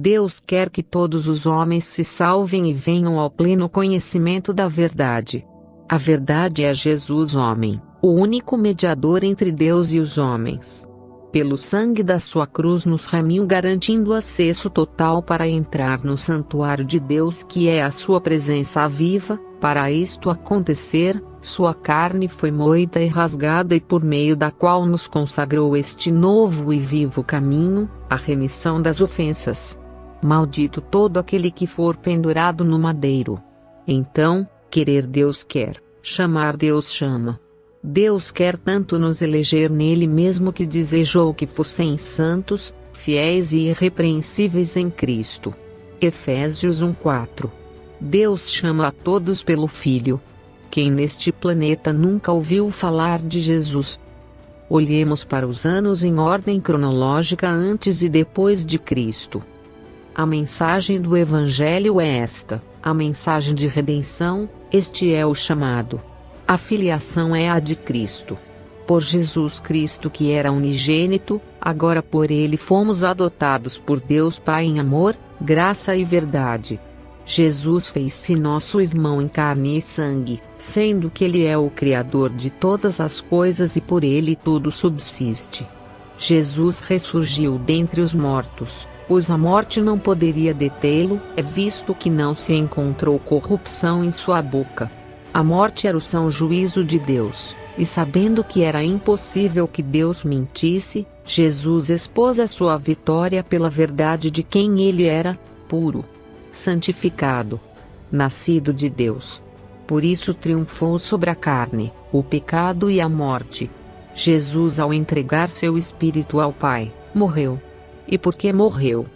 Deus quer que todos os homens se salvem e venham ao pleno conhecimento da verdade. A verdade é Jesus homem, o único mediador entre Deus e os homens. Pelo sangue da sua cruz nos remiu garantindo acesso total para entrar no santuário de Deus que é a sua presença viva. Para isto acontecer, sua carne foi moída e rasgada e por meio da qual nos consagrou este novo e vivo caminho, a remissão das ofensas. Maldito todo aquele que for pendurado no madeiro. Então, querer Deus quer, chamar Deus chama. Deus quer tanto nos eleger nele mesmo que desejou que fossem santos, fiéis e irrepreensíveis em Cristo. Efésios 1:4. Deus chama a todos pelo Filho. Quem neste planeta nunca ouviu falar de Jesus? Olhemos para os anos em ordem cronológica antes e depois de Cristo. A mensagem do Evangelho é esta: a mensagem de redenção, este é o chamado. A filiação é a de Cristo. Por Jesus Cristo que era unigênito, agora por ele fomos adotados por Deus Pai em amor, graça e verdade. Jesus fez-se nosso irmão em carne e sangue, sendo que ele é o Criador de todas as coisas e por ele tudo subsiste. Jesus ressurgiu dentre os mortos, pois a morte não poderia detê-lo, visto que não se encontrou corrupção em sua boca. A morte era o são juízo de Deus, e sabendo que era impossível que Deus mentisse, Jesus expôs a sua vitória pela verdade de quem ele era, puro, santificado, nascido de Deus. Por isso triunfou sobre a carne, o pecado e a morte. Jesus, ao entregar seu espírito ao Pai, morreu. E por que morreu?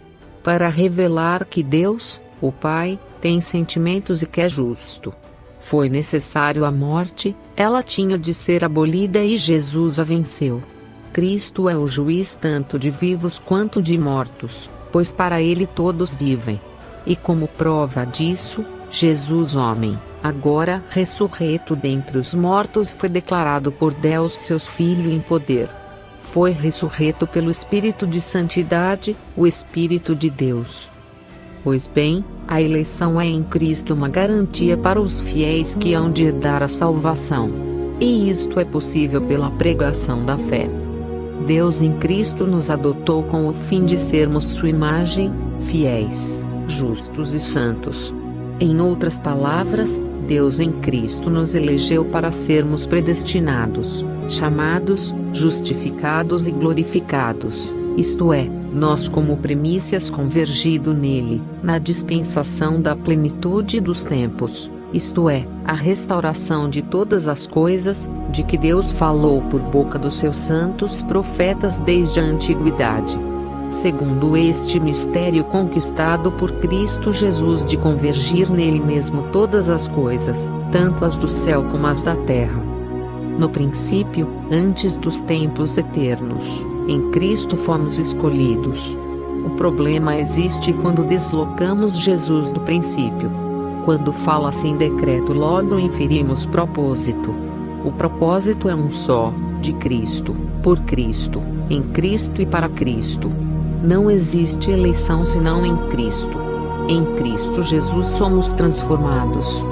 Para revelar que Deus, o Pai, tem sentimentos e que é justo. Foi necessário a morte, ela tinha de ser abolida e Jesus a venceu. Cristo é o juiz tanto de vivos quanto de mortos, pois para ele todos vivem. E como prova disso, Jesus homem, agora ressurreto dentre os mortos foi declarado por Deus seu Filho em poder. Foi ressurreto pelo Espírito de Santidade, o Espírito de Deus. Pois bem, a eleição é em Cristo uma garantia para os fiéis que hão de herdar a salvação. E isto é possível pela pregação da fé. Deus em Cristo nos adotou com o fim de sermos sua imagem, fiéis, justos e santos. Em outras palavras, Deus em Cristo nos elegeu para sermos predestinados, chamados, justificados e glorificados, isto é, nós como primícias convergido nele, na dispensação da plenitude dos tempos, isto é, a restauração de todas as coisas, de que Deus falou por boca dos seus santos profetas desde a antiguidade. Segundo este mistério conquistado por Cristo Jesus de convergir nele mesmo todas as coisas, tanto as do céu como as da terra. No princípio, antes dos tempos eternos, em Cristo fomos escolhidos. O problema existe quando deslocamos Jesus do princípio. Quando fala-se em decreto, logo inferimos propósito. O propósito é um só, de Cristo, por Cristo, em Cristo e para Cristo. Não existe eleição senão em Cristo. Em Cristo Jesus somos transformados.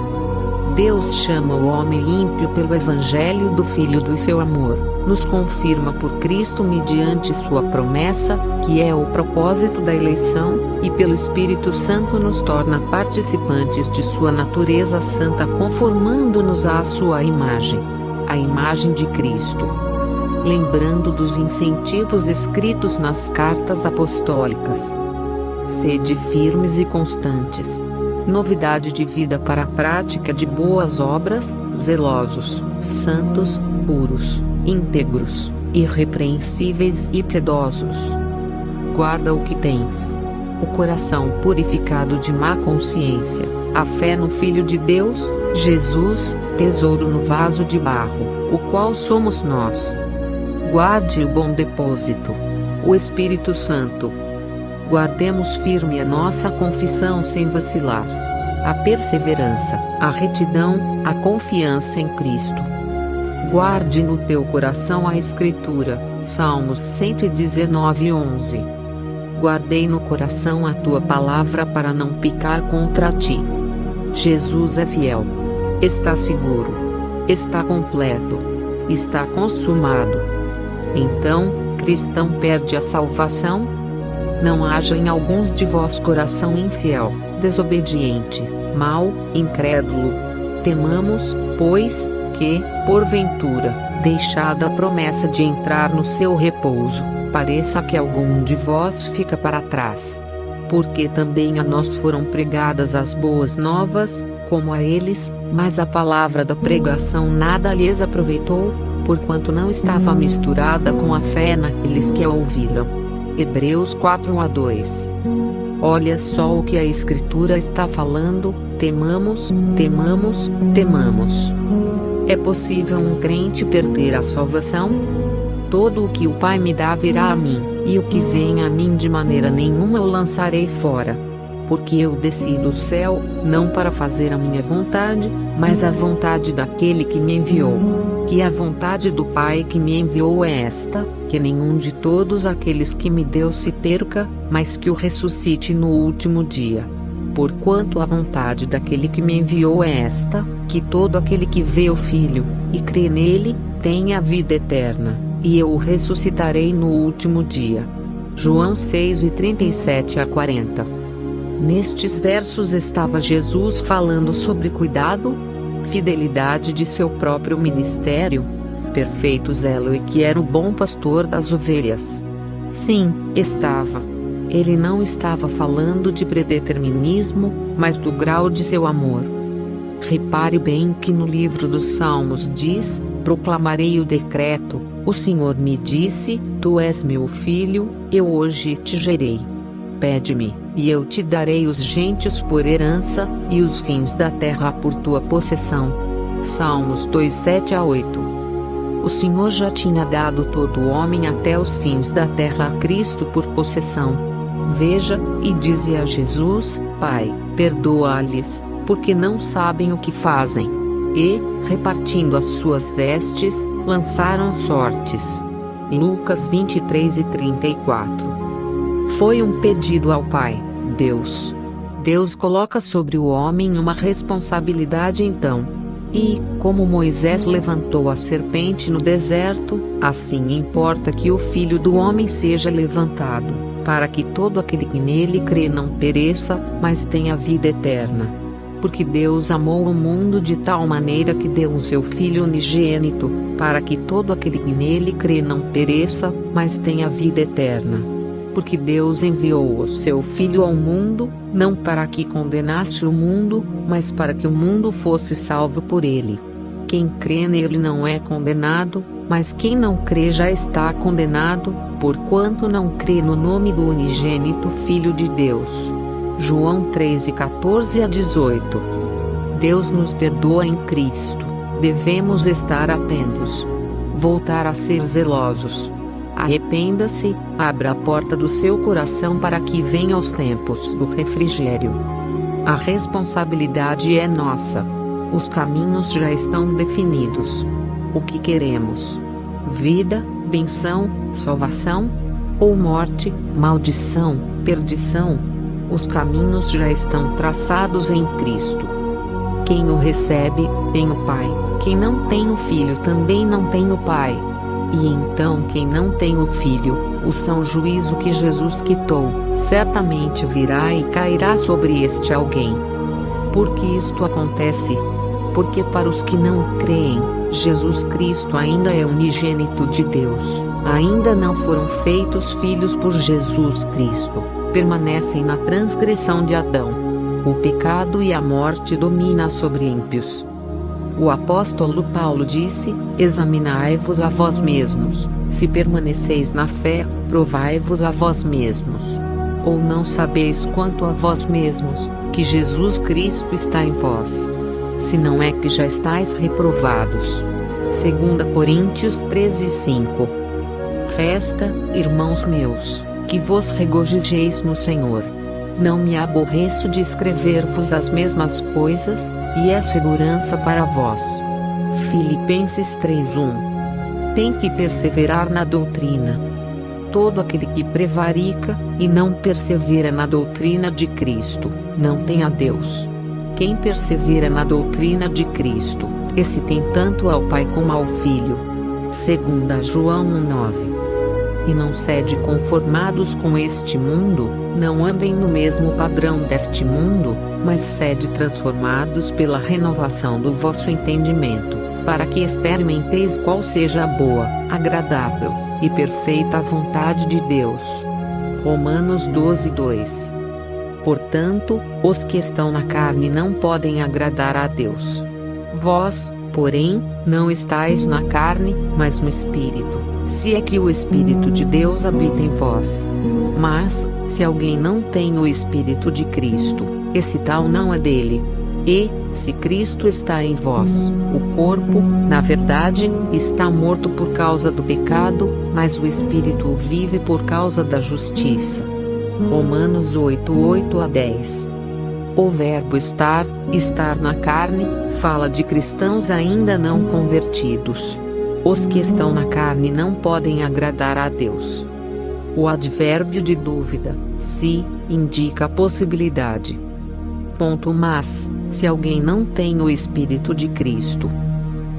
Deus chama o homem ímpio pelo Evangelho do Filho do seu amor, nos confirma por Cristo mediante sua promessa, que é o propósito da eleição, e pelo Espírito Santo nos torna participantes de sua natureza santa conformando-nos à sua imagem, a imagem de Cristo. Lembrando dos incentivos escritos nas cartas apostólicas. Sede firmes e constantes. Novidade de vida para a prática de boas obras, zelosos, santos, puros, íntegros, irrepreensíveis e piedosos. Guarda o que tens. O coração purificado de má consciência, a fé no Filho de Deus, Jesus, tesouro no vaso de barro, o qual somos nós. Guarde o bom depósito, o Espírito Santo. Guardemos firme a nossa confissão sem vacilar. A perseverança, a retidão, a confiança em Cristo. Guarde no teu coração a Escritura, Salmos 119:11. Guardei no coração a tua palavra para não pecar contra ti. Jesus é fiel. Está seguro. Está completo. Está consumado. Então, cristão perde a salvação? Não haja em alguns de vós coração infiel, desobediente, mau, incrédulo. Temamos, pois, que, porventura, deixada a promessa de entrar no seu repouso, pareça que algum de vós fica para trás. Porque também a nós foram pregadas as boas novas, como a eles, mas a palavra da pregação nada lhes aproveitou, porquanto não estava misturada com a fé naqueles que a ouviram. Hebreus 4:1-2. Olha só o que a Escritura está falando: temamos, temamos, temamos. É possível um crente perder a salvação? Todo o que o Pai me dá virá a mim, e o que vem a mim de maneira nenhuma eu lançarei fora. Porque eu desci do céu, não para fazer a minha vontade, mas a vontade daquele que me enviou. E a vontade do Pai que me enviou é esta, que nenhum de todos aqueles que me deu se perca, mas que o ressuscite no último dia. Porquanto a vontade daquele que me enviou é esta, que todo aquele que vê o Filho, e crê nele, tenha a vida eterna, e eu o ressuscitarei no último dia. João 6:37-40. Nestes versos estava Jesus falando sobre cuidado, fidelidade de seu próprio ministério, perfeito zelo e que era o bom pastor das ovelhas. Sim, estava. Ele não estava falando de predeterminismo, mas do grau de seu amor. Repare bem que no livro dos Salmos diz: proclamarei o decreto, o Senhor me disse, tu és meu filho, eu hoje te gerei. Pede-me, e eu te darei os gentes por herança, e os fins da terra por tua possessão. Salmos 2:7-8. O Senhor já tinha dado todo homem até os fins da terra a Cristo por possessão. Veja, e dizia a Jesus: Pai, perdoa-lhes, porque não sabem o que fazem. E, repartindo as suas vestes, lançaram sortes. Lucas 23:34. Foi um pedido ao Pai, Deus. Deus coloca sobre o homem uma responsabilidade então. E, como Moisés levantou a serpente no deserto, assim importa que o Filho do Homem seja levantado, para que todo aquele que nele crê não pereça, mas tenha vida eterna. Porque Deus amou o mundo de tal maneira que deu o seu Filho unigênito, para que todo aquele que nele crê não pereça, mas tenha vida eterna. Porque Deus enviou o seu Filho ao mundo, não para que condenasse o mundo, mas para que o mundo fosse salvo por ele. Quem crê nele não é condenado, mas quem não crê já está condenado, porquanto não crê no nome do unigênito Filho de Deus. João 13:14-18. Deus nos perdoa em Cristo. Devemos estar atentos. Voltar a ser zelosos. Arrependa-se, abra a porta do seu coração para que venham os tempos do refrigério. A responsabilidade é nossa. Os caminhos já estão definidos. O que queremos? Vida, benção, salvação? Ou morte, maldição, perdição? Os caminhos já estão traçados em Cristo. Quem o recebe, tem o Pai. Quem não tem o Filho também não tem o Pai. E então quem não tem o Filho, o são juízo que Jesus quitou, certamente virá e cairá sobre este alguém. Por que isto acontece? Porque para os que não creem, Jesus Cristo ainda é unigênito de Deus, ainda não foram feitos filhos por Jesus Cristo, permanecem na transgressão de Adão. O pecado e a morte dominam sobre ímpios. O apóstolo Paulo disse: examinai-vos a vós mesmos, se permaneceis na fé, provai-vos a vós mesmos. Ou não sabeis quanto a vós mesmos, que Jesus Cristo está em vós? Se não é que já estáis reprovados. 2 Coríntios 13:5. Resta, irmãos meus, que vos regozijeis no Senhor. Não me aborreço de escrever-vos as mesmas coisas, e é segurança para vós. Filipenses 3:1. Tem que perseverar na doutrina. todo aquele que prevarica, e não persevera na doutrina de Cristo, não tem a Deus. Quem persevera na doutrina de Cristo, esse tem tanto ao Pai como ao Filho. 2 João 1,9. E não sede conformados com este mundo, não andem no mesmo padrão deste mundo, mas sede transformados pela renovação do vosso entendimento, para que experimenteis qual seja a boa, agradável e perfeita vontade de Deus. Romanos 12:2. Portanto, os que estão na carne não podem agradar a Deus. Vós, porém, não estáis na carne, mas no Espírito, se é que o Espírito de Deus habita em vós. Mas, se alguém não tem o Espírito de Cristo, esse tal não é dele. E, se Cristo está em vós, o corpo, na verdade, está morto por causa do pecado, mas o Espírito vive por causa da justiça. Romanos 8:8-10. O verbo estar na carne, fala de cristãos ainda não convertidos. Os que estão na carne não podem agradar a Deus. O advérbio de dúvida, se, indica a possibilidade. Mas, se alguém não tem o Espírito de Cristo.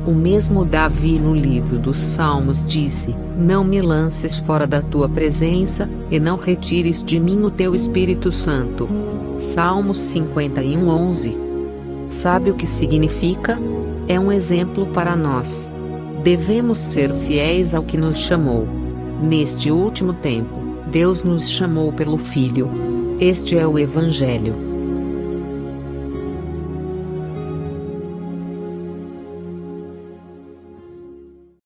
O mesmo Davi no livro dos Salmos disse: não me lances fora da tua presença, e não retires de mim o teu Espírito Santo. Salmos 51:11. Sabe o que significa? É um exemplo para nós. Devemos ser fiéis ao que nos chamou. Neste último tempo, Deus nos chamou pelo Filho. Este é o Evangelho.